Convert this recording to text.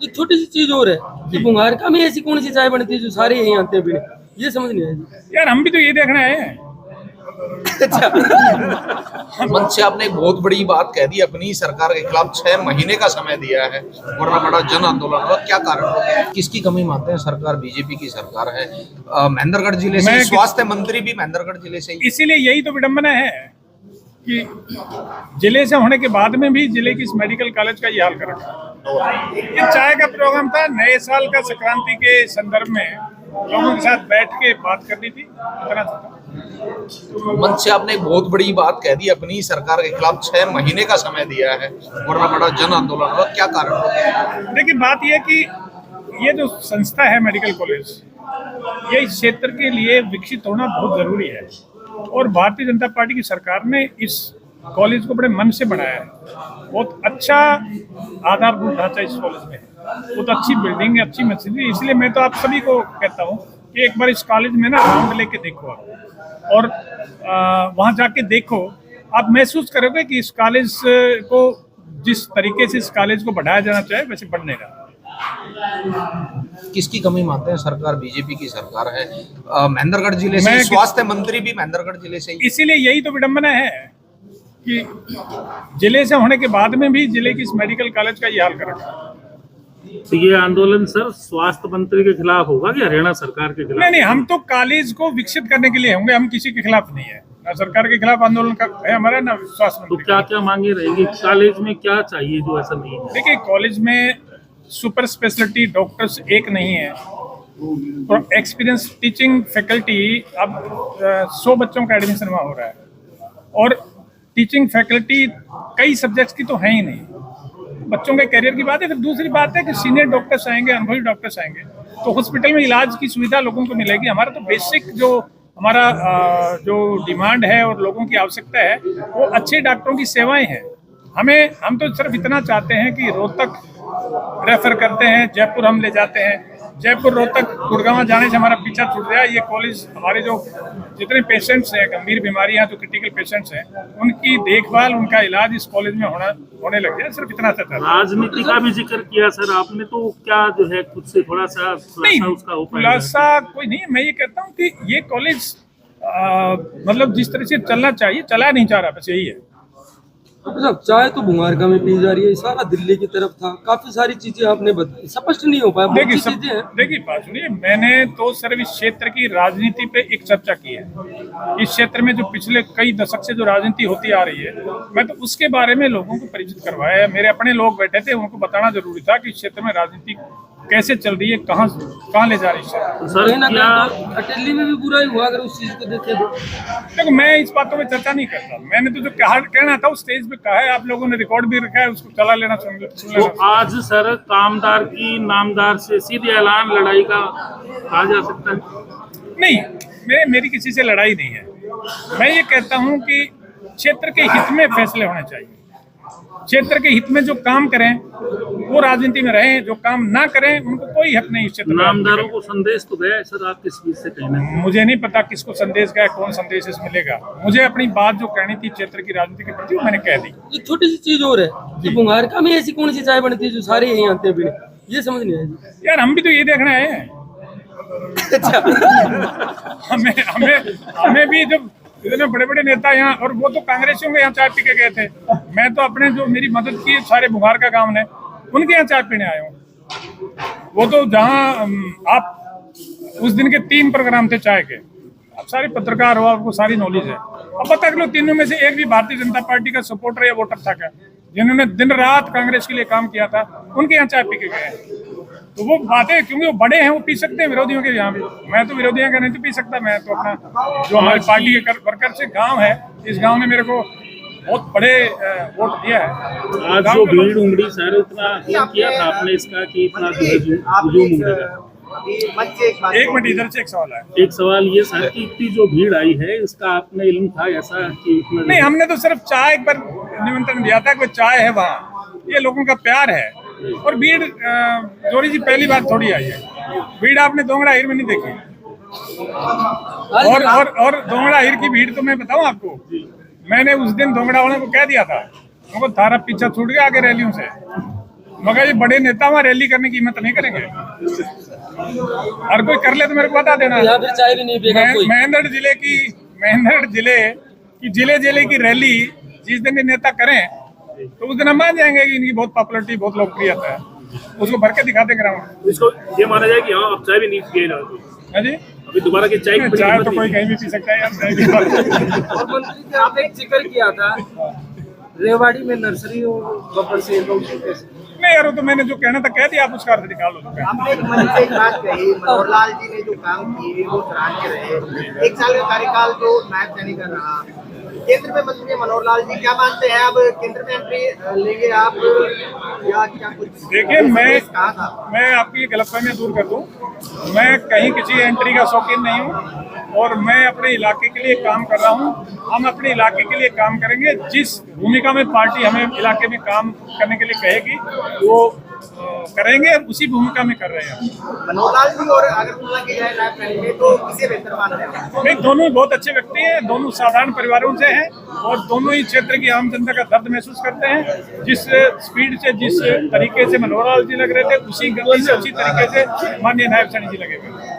एक छोटी सी चीज और है कि बुंगारका में ऐसी कौन सी चाय बनती है जो सारे यहीं आते हैं पीने, ये समझ नहीं आया जी। यार हम भी तो ये देखना है। मंच से आपने एक बहुत बड़ी बात कह दी, अपनी सरकार के खिलाफ 6 महीने का समय दिया है वरना बड़ा जन आंदोलन होगा, क्या कारण होगा? किसकी कमी मानते हैं? सरकार बीजेपी की सरकार है, महेंद्रगढ़ जिले से स्वास्थ्य मंत्री भी महेंद्रगढ़ जिले से ही। इसीलिए यही तो विडंबना है कि जिले से होने के बाद में भी जिले की इस मेडिकल कॉलेज का ये हाल कर रखा है। ये चाय का प्रोग्राम था, नए साल का संक्रांति के संदर्भ में लोगों के साथ बैठ के बात करनी थी, इतना था। मंच से आपने एक बहुत बड़ी बात कह दी, अपनी सरकार के खिलाफ 6 महीने का समय दिया है वरना बड़ा जन आंदोलन होगा, क्या कारण होगा? देखिए बात यह है कि ये जो संस्था है मेडिकल कॉलेज, ये इस क्षेत्र के लिए विकसित होना बहुत जरूरी है और भारतीय जनता पार्टी की सरकार ने इस कॉलेज को बड़े मन से बनाया है। बहुत अच्छा आधारभूत ढांचा इस कॉलेज में है, बहुत अच्छी बिल्डिंग है, अच्छी मशीनरी। इसलिए मैं तो आप सभी को कहता हूँ कि एक बार इस कॉलेज में ना राउंड लेके देखो आप, और वहाँ जाके देखो, आप महसूस करोगे कि इस कॉलेज को जिस तरीके से इस कॉलेज को बढ़ाया जाना चाहिए वैसे बढ़ने का। किसकी कमी मानते हैं? सरकार बीजेपी की सरकार है, महेंद्रगढ़ जिले से स्वास्थ्य मंत्री भी महेंद्रगढ़ जिले से ही। इसीलिए यही तो विडंबना है कि जिले से होने के बाद में भी जिले की इस मेडिकल कॉलेज का ये हाल कर रखा है। तो ये आंदोलन सर स्वास्थ्य मंत्री के खिलाफ होगा कि हरियाणा सरकार के खिलाफ? नहीं, हम तो कॉलेज को विकसित करने के लिए होंगे, हम किसी के खिलाफ नहीं है, ना सरकार के खिलाफ आंदोलन का है हमारा, ना स्वास्थ्य मंत्री। तो क्या क्या मांगे रहेंगी? कॉलेज में क्या चाहिए जो ऐसा नहीं है? देखिए कॉलेज में सुपर स्पेशलिटी डॉक्टर्स एक नहीं है, और एक्सपीरियंस टीचिंग फैकल्टी, अब 100 बच्चों का एडमिशन वहाँ हो रहा है और टीचिंग फैकल्टी कई सब्जेक्ट्स की तो है ही नहीं। बच्चों के करियर की बात है। फिर दूसरी बात है कि सीनियर डॉक्टर्स आएंगे, अनुभवी डॉक्टर्स आएंगे तो हॉस्पिटल में इलाज की सुविधा लोगों को मिलेगी। हमारा तो बेसिक जो हमारा जो डिमांड है और लोगों की आवश्यकता है वो अच्छे डॉक्टरों की सेवाएं हैं। हम तो सिर्फ इतना चाहते हैं कि रोहतक रेफर करते हैं, जयपुर हम ले जाते हैं, जयपुर रोहतक गुड़गांव जाने से हमारा पीछा छूट गया। ये कॉलेज हमारे जो जितने पेशेंट्स हैं, गंभीर बीमारियां जो क्रिटिकल पेशेंट्स हैं, उनकी देखभाल, उनका इलाज इस कॉलेज में होने लग गया। सिर्फ इतना चाहता है। राजनीति का भी जिक्र किया सर आपने, तो क्या जो है खुद से थोड़ा सा उसका हो पाएगा? खुलासा कोई नहीं। मैं ये कहता हूँ कि ये कॉलेज मतलब जिस तरह से चलना चाहिए चला नहीं जा रहा, बस यही है। डॉक्टर साहब, चाय तो बुंगारका में पी जा रही है, सारा दिल्ली की तरफ था, काफी सारी चीजें आपने बताई, स्पष्ट नहीं हो पाया। देखिए बात सुनिए, मैंने तो सिर्फ इस क्षेत्र की राजनीति पे एक चर्चा की है। इस क्षेत्र में जो पिछले कई दशक से जो राजनीति होती आ रही है, मैं तो उसके बारे में लोगों को परिचित करवाया है। मेरे अपने लोग बैठे थे, उनको बताना जरूरी था कि इस क्षेत्र में राजनीति कैसे चल रही है, कहाँ ले जा रही है। सर क्या अटेली में भी बुरा ही हुआ अगर उस चीज को देखे तो। देखो मैं इस बातों में चर्चा नहीं करता। मैंने तो जो कहना था उस स्टेज पे कहा है, आप लोगों ने रिकॉर्ड भी रखा है, उसको चला लेना सुन लेना। तो आज सर कामदार की नामदार से सीधे ऐलान लड़ाई का कहा जा सकता है? नहीं, मेरी किसी से लड़ाई नहीं है। मैं ये कहता हूँ कि क्षेत्र के हित में फैसले होने चाहिए। क्षेत्र के हित में जो काम करें वो राजनीति में रहें, जो काम ना करें उनको कोई हक नहीं। क्षेत्र नामदारों को संदेश तो गया है सर, आप किस चीज से कहना है? मुझे नहीं पता किसको संदेश गया, कौन संदेश इस मिलेगा। मुझे अपनी बात जो कहनी थी क्षेत्र की राजनीति के प्रति, मैंने कह दी। एक छोटी सी चीज और है कि बुंगारका में ऐसी कौन सी चाय बनती है जो सारे यहीं आते हैं पीने, ये समझ नहीं आया जी। यार हम भी तो ये देखना है। हमें भी जब इतने बड़े बड़े नेता यहाँ, और वो तो कांग्रेसियों के यहाँ चाय पी के गए थे, मैं तो अपने जो मेरी मदद की सारे बुंगारका गांव ने, उनके यहाँ चाय पीने आया हूँ। वो तो जहाँ आप उस दिन के 3 प्रोग्राम थे चाय के, आप सारे पत्रकार हो, आपको सारी नॉलेज है। अब बता लो तीनों में से एक भी भारतीय जनता पार्टी का सपोर्टर या वोटर था क्या, जिन्होंने दिन रात कांग्रेस के लिए काम किया था, उनके यहाँ चाय पी के गए। तो वो बातें, क्योंकि वो बड़े हैं, वो पी सकते हैं विरोधियों के यहाँ भी। मैं तो विरोधियों का नहीं तो पी सकता। मैं तो अपना जो हमारी पार्टी के वर्कर से गांव है, इस गांव ने मेरे को बहुत बड़े वोट दिया है। आज जो भीड़ उमड़ी सर, इतना किया था आपने इसका कि इतना हुजूम उमड़ेगा? एक मिनट, इधर से एक सवाल है। एक सवाल ये सर कि इतनी जो भीड़ आई है, इसका आपने इल्म था ऐसा कि इतना? नहीं, हमने तो सिर्फ चाय पर निमंत्रण दिया था, कोई चाय है वहाँ, ये लोगों का प्यार है। और भीड़ जोरी जी पहली बार थोड़ी आई है। भीड़ आपने दोंगड़ा हीर में नहीं देखी। और दोंगड़ा हीर की भीड़ तो मैं बताऊं आपको, मैंने उस दिन दोंगड़ा वालों को कह दिया था, उनको थारा पीछा छूट गया आगे रैलियों से। मगर ये बड़े नेता वहाँ रैली करने की हिम्मत नहीं करेंगे। हर कोई कर ले तो मेरे को बता देना। यहाँ फिर चाय भी नहीं पिएगा कोई। महेंद्र जिले की रैली जिस दिन ये नेता करें तो उस दिन हम मान जाएंगे कि इनकी बहुत पॉपुलरिटी, बहुत लोकप्रियता है, उसको भर के दिखा देंगे ग्राउंड। इसको ये माना जाए कि हाँ अब चाय भी नहीं पिएगा हाँ जी, अभी दोबारा की चाय की चाय तो कोई कहीं भी पी सकता है यार, चाय की बात। और मंत्री जी आपने एक जिक्र किया था रेवाड़ी में नर्सरी और बब्बर से नहीं यार, वो तो मैंने जो कहना था कह दिया, आप उसका अर्थ निकाल लो। आपने एक मंच से एक बात कही, मनोहर लाल जी ने जो काम किए वो सराहनीय रहे। 1 साल का कार्यकाल जो नायब सैनिक रहा, केंद्र में मंत्री मनोहर लाल जी क्या मानते हैं, अब केंद्र में एंट्री लेंगे आप या क्या कुछ? देखिए, कहा था मैं आपकी गलतफहमियां दूर कर दूं, मैं कहीं किसी एंट्री का शौकीन नहीं हूं और मैं अपने इलाके के लिए काम कर रहा हूं। हम अपने इलाके के लिए काम करेंगे, जिस भूमिका में पार्टी हमें इलाके में काम करने के लिए कहेगी वो करेंगे, उसी भूमिका में कर रहे हैं। मनोहर लाल जी और अगर तुलना की जाए नायब सैनिक में तो किसे बेहतर मान रहे हैं? नहीं, दोनों ही बहुत अच्छे व्यक्ति हैं, दोनों साधारण परिवारों से हैं और दोनों ही क्षेत्र की आम जनता का दर्द महसूस करते हैं। जिस स्पीड से, जिस तरीके से मनोहर लाल जी लग रहे थे, उसी गति से, उसी तरीके से माननीय नायब सैनिक जी लगे हुए।